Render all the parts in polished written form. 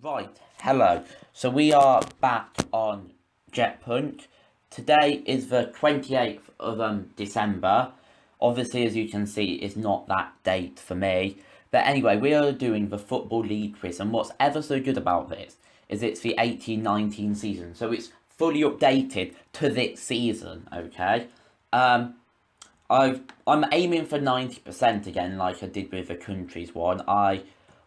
Right, hello. So we are back on Jetpunk. Today is the 28th of December. Obviously, as you can see, it's not that date for me. But anyway, we are doing the Football League quiz, and what's ever so good about this is it's the 18-19 season. So it's fully updated to this season, okay? I'm aiming for 90% again, like I did with the countries one. I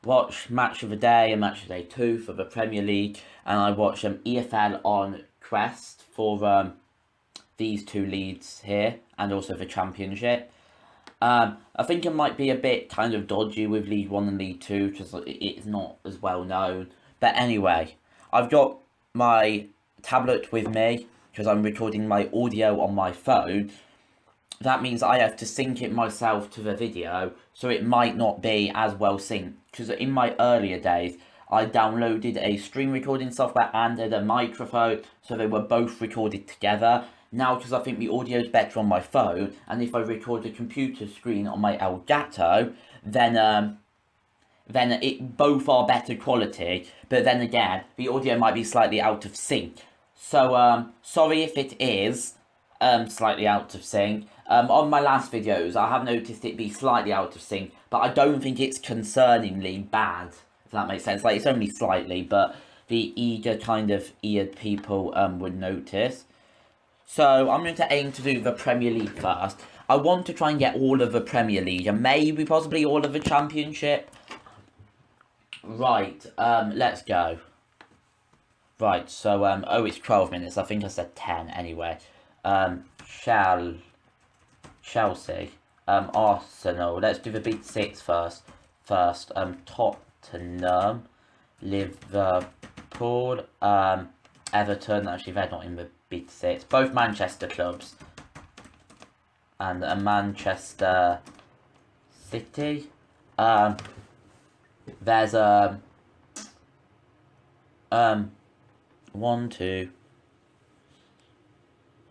watch Match of the Day and Match of the Day 2 for the Premier League, and I watch EFL on Quest for these two leagues here, and also the Championship. I think it might be a bit kind of dodgy with League 1 and League 2, because it's not as well known. But anyway, I've got my tablet with me, because I'm recording my audio on my phone. That means I have to sync it myself to the video, so it might not be as well synced. Because in my earlier days, I downloaded a screen recording software and a microphone, so they were both recorded together. Now, because I think the audio is better on my phone, and if I record the computer screen on my Elgato, then it both are better quality. But then again, the audio might be slightly out of sync. So sorry if it is slightly out of sync. On my last videos, I have noticed it be slightly out of sync, but I don't think it's concerningly bad, if that makes sense. Like, it's only slightly, but the eager kind of eared people would notice. So I'm going to aim to do the Premier League first. I want to try and get all of the Premier League, and maybe possibly all of the Championship. Right, let's go. Right, so, oh, it's 12 minutes. I think I said 10 anyway. Chelsea, Arsenal. Let's do the big six first. Tottenham, Liverpool, Everton. Actually, they're not in the big six. Both Manchester clubs, and Manchester City. There's 1, 2.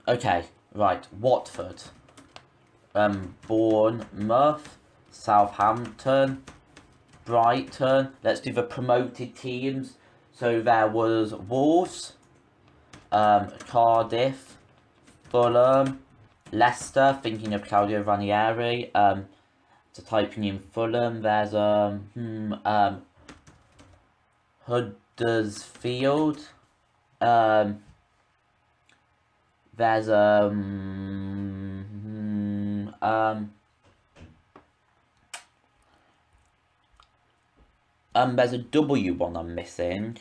Okay, right. Watford, Bournemouth, Southampton, Brighton. Let's do the promoted teams. So there was Wolves, Cardiff, Fulham, Leicester. Thinking of Claudio Ranieri. So typing in Fulham, there's Huddersfield. There's there's a W one I'm missing.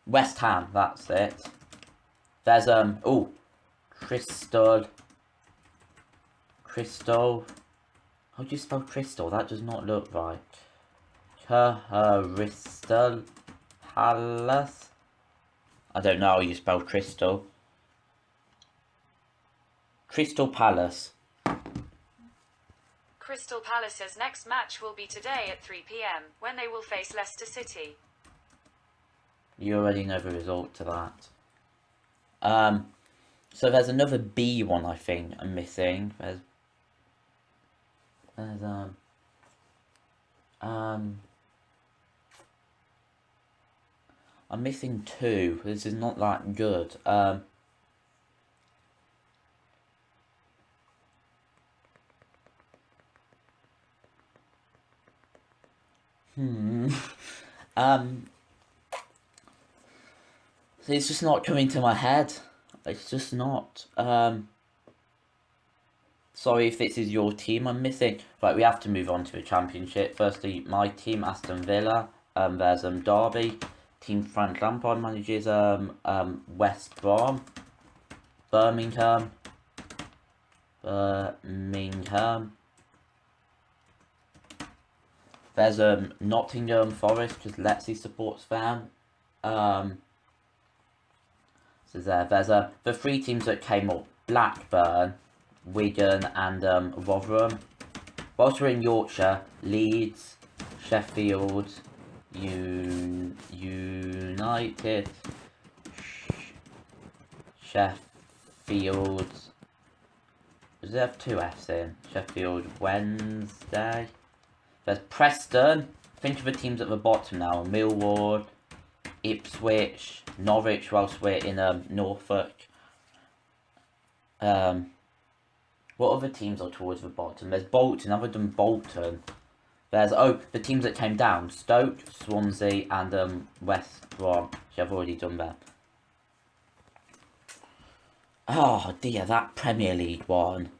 West Ham, that's it. There's Crystal. How do you spell Crystal? That does not look right. Crystal Palace. I don't know how you spell Crystal. Crystal Palace. Crystal Palace's next match will be today at 3 PM, when they will face Leicester City. You already know the result to that. So there's another B one I think I'm missing. There's I'm missing 2. This is not that good. So it's just not coming to my head. It's just not. Sorry if this is your team I'm missing. Right, we have to move on to the Championship. Firstly, my team, Aston Villa. There's Derby. Team Frank Lampard manages West Brom. Birmingham. There's Nottingham Forest, because Lexi supports them. So there's the 3 teams that came up: Blackburn, Wigan, and Rotherham. Whilst we're in Yorkshire, Leeds, Sheffield United, Sheffield. Does it have 2 F's in? Sheffield Wednesday. There's Preston, think of the teams at the bottom now. Millwall, Ipswich, Norwich, whilst we're in Norfolk. What other teams are towards the bottom? There's Bolton. Other than Bolton, there's the teams that came down: Stoke, Swansea, and West Brom. Which I've already done that. Oh dear, that Premier League one.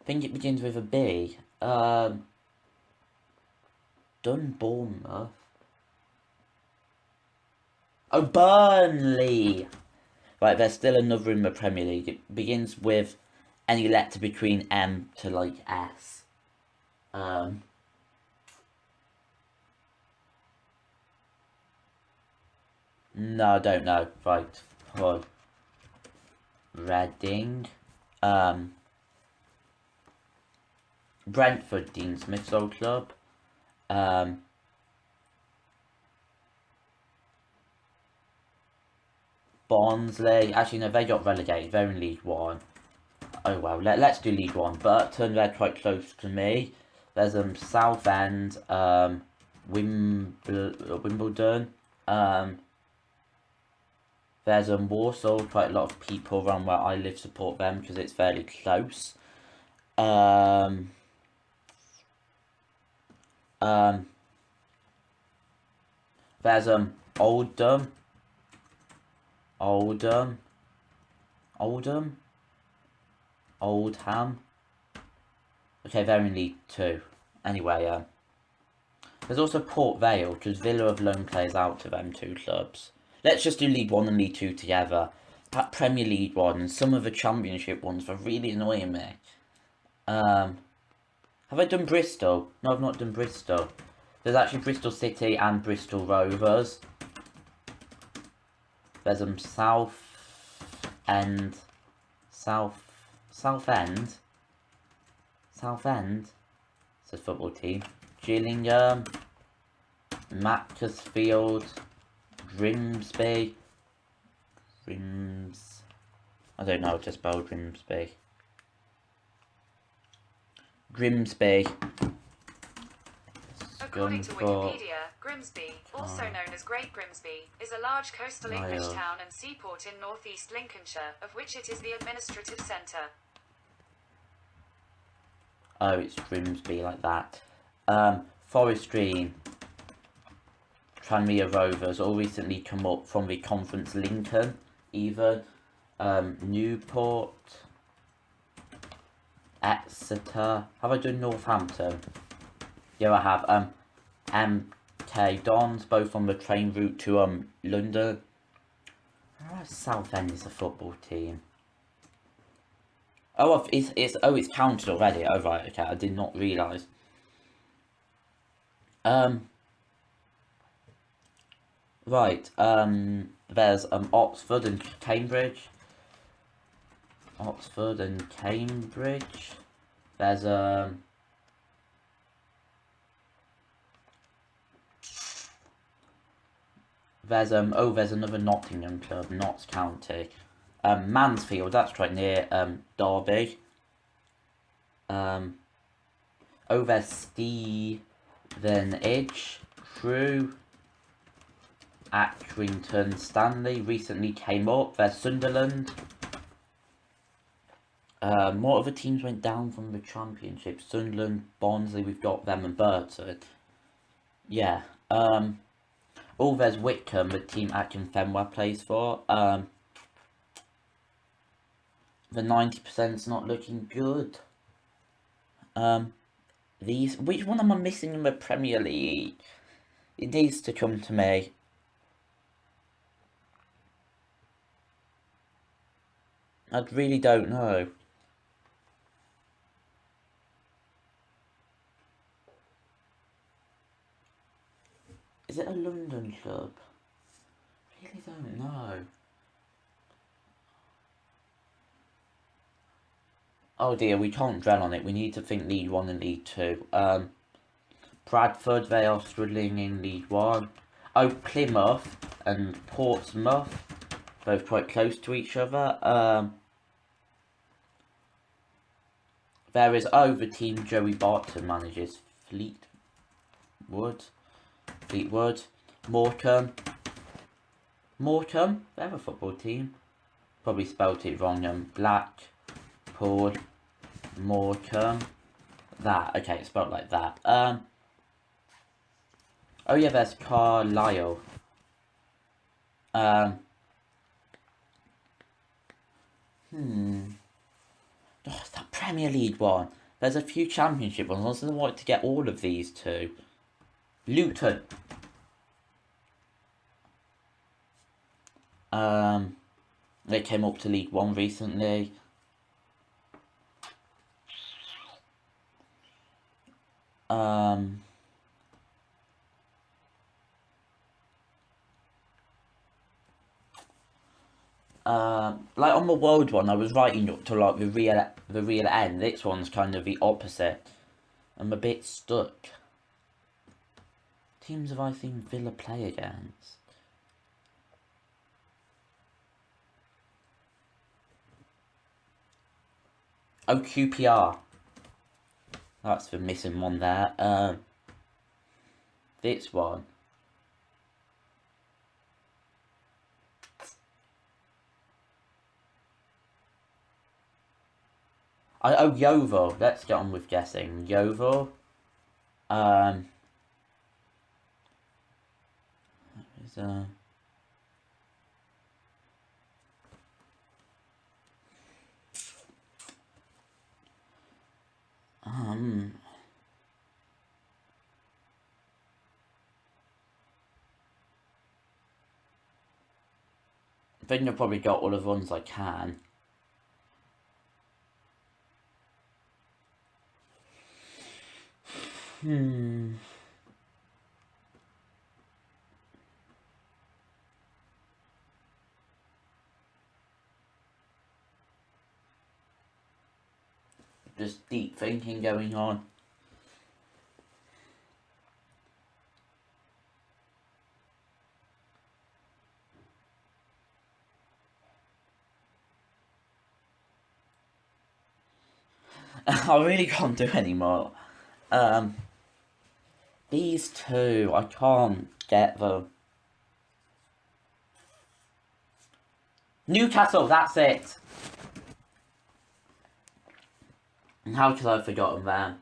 I think it begins with a B. Done Bournemouth. Oh, Burnley! Right, there's still another in the Premier League. It begins with any letter between M to, like, S. No, I don't know. Right, hold. Reading. Brentford, Dean Smith's old club. Barnsley. Actually, no, they got relegated. They're in League One. Oh well, let's do League One. Burton, they're quite close to me. There's Southend, Wimbledon. There's Warsaw. Quite a lot of people around where I live support them because it's fairly close. There's Oldham. Oldham. Okay, they're in League 2. Anyway, there's also Port Vale, because Villa have loaned players out to them two clubs. Let's just do League 1 and League 2 together. That Premier League one and some of the Championship ones are really annoying me. Have I done Bristol? No, I've not done Bristol. There's actually Bristol City and Bristol Rovers. There's Southend. It's a football team. Gillingham. Macclesfield. Grimsby. I don't know how to spell Grimsby. According to Wikipedia, Grimsby, also known as Great Grimsby, is a large coastal English town and seaport in northeast Lincolnshire, of which it is the administrative centre. Oh, it's Grimsby like that. Forest Green, Tranmere Rovers all recently come up from the Conference Lincoln, even. Newport, Exeter. Have I done Northampton? Yeah, I have. MK Dons, both on the train route to London. Southend is a football team. Oh, it's counted already. Oh right, okay. I did not realise. Right. There's Oxford and Cambridge. There's there's another Nottingham club, Notts County. Mansfield, that's quite near Derby. There's Stevenage, Crewe, Accrington Stanley recently came up. There's Sunderland. What other teams went down from the Championship? Sunderland, Barnsley, we've got them, and Burton. Yeah. There's Wickham, the team Akin Fenway plays for. The 90%'s not looking good. Which one am I missing in the Premier League? It needs to come to me. I really don't know. Is it a London club? I really don't know. Oh dear, we can't dwell on it. We need to think League 1 and League 2. Bradford, they are struggling in League 1. Oh, Plymouth and Portsmouth, both quite close to each other. There is, the team Joey Barton manages, Fleetwood. Fleetwood. Morecambe. Morecambe? They're a football team. Probably spelt it wrong. Blackpool. Morecambe. That. Okay, it's spelled like that. Oh yeah, there's Carlisle. Oh, it's that Premier League one. There's a few Championship ones. I also wanted to get all of these too. Luton. They came up to League One recently. Like on the world one, I was writing up to like the real end. This one's kind of the opposite. I'm a bit stuck. Teams have I seen Villa play against? Oh, QPR. That's the missing one there. This one. Oh, Yeovil. Let's get on with guessing. Yeovil. I think I've probably got all of the ones I can. Just deep thinking going on. I really can't do anymore. These two, I can't get them. Newcastle, that's it. How could I have forgotten them?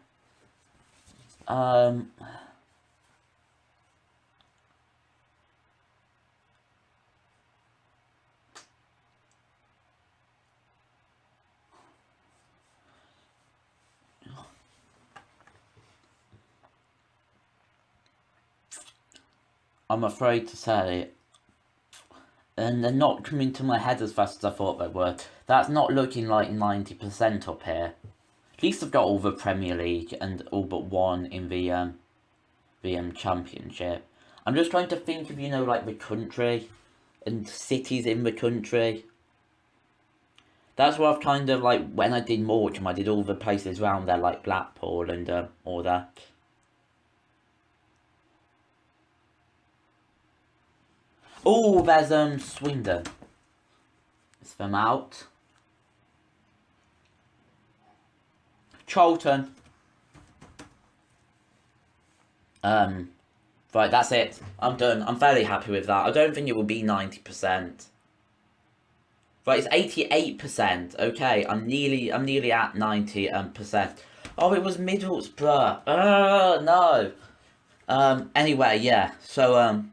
I'm afraid to say, and they're not coming to my head as fast as I thought they were. That's not looking like 90% up here. At least I've got all the Premier League and all but one in the Championship. I'm just trying to think of, like the country and cities in the country. That's what I've kind of like, when I did Morecambe, I did all the places around there, like Blackpool and all that. Oh, there's Swindon. It's them out. Charlton. Right, that's it. I'm done. I'm fairly happy with that. I don't think it will be 90%. Right, it's 88%. Okay, I'm nearly at 90%. Oh, it was Middlesbrough. No. Anyway, yeah. So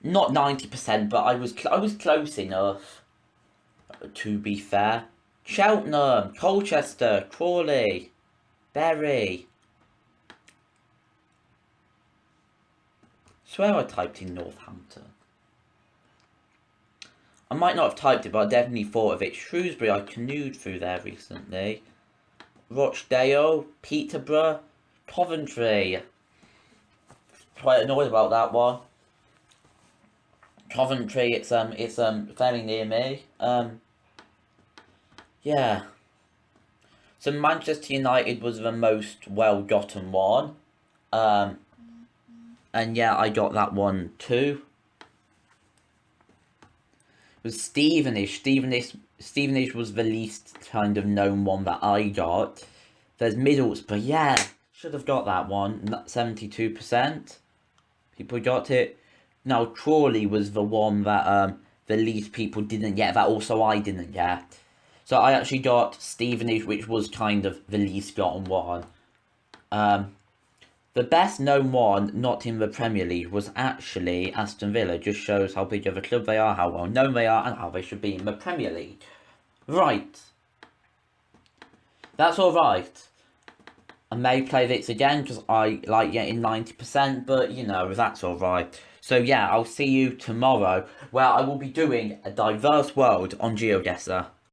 not 90%, but I was close enough. To be fair, Cheltenham, Colchester, Crawley, Bury. Swear I typed in Northampton. I might not have typed it, but I definitely thought of it. Shrewsbury, I canoed through there recently. Rochdale, Peterborough, Coventry. Quite annoyed about that one. Coventry, it's fairly near me. Yeah. So Manchester United was the most well-gotten one. And yeah, I got that one too. It was Stevenage. Stevenage was the least kind of known one that I got. There's Middlesbrough, yeah. Should have got that one. 72%. people got it. Now, Crawley was the one that the least people didn't get, that also I didn't get. So I actually got Stevenage, which was kind of the least gotten one. The best known one not in the Premier League was actually Aston Villa. Just shows how big of a club they are, how well known they are, and how they should be in the Premier League. Right. That's alright. I may play this again because I like getting 90%, but you know, that's alright. So yeah, I'll see you tomorrow where I will be doing a diverse world on GeoGuessr.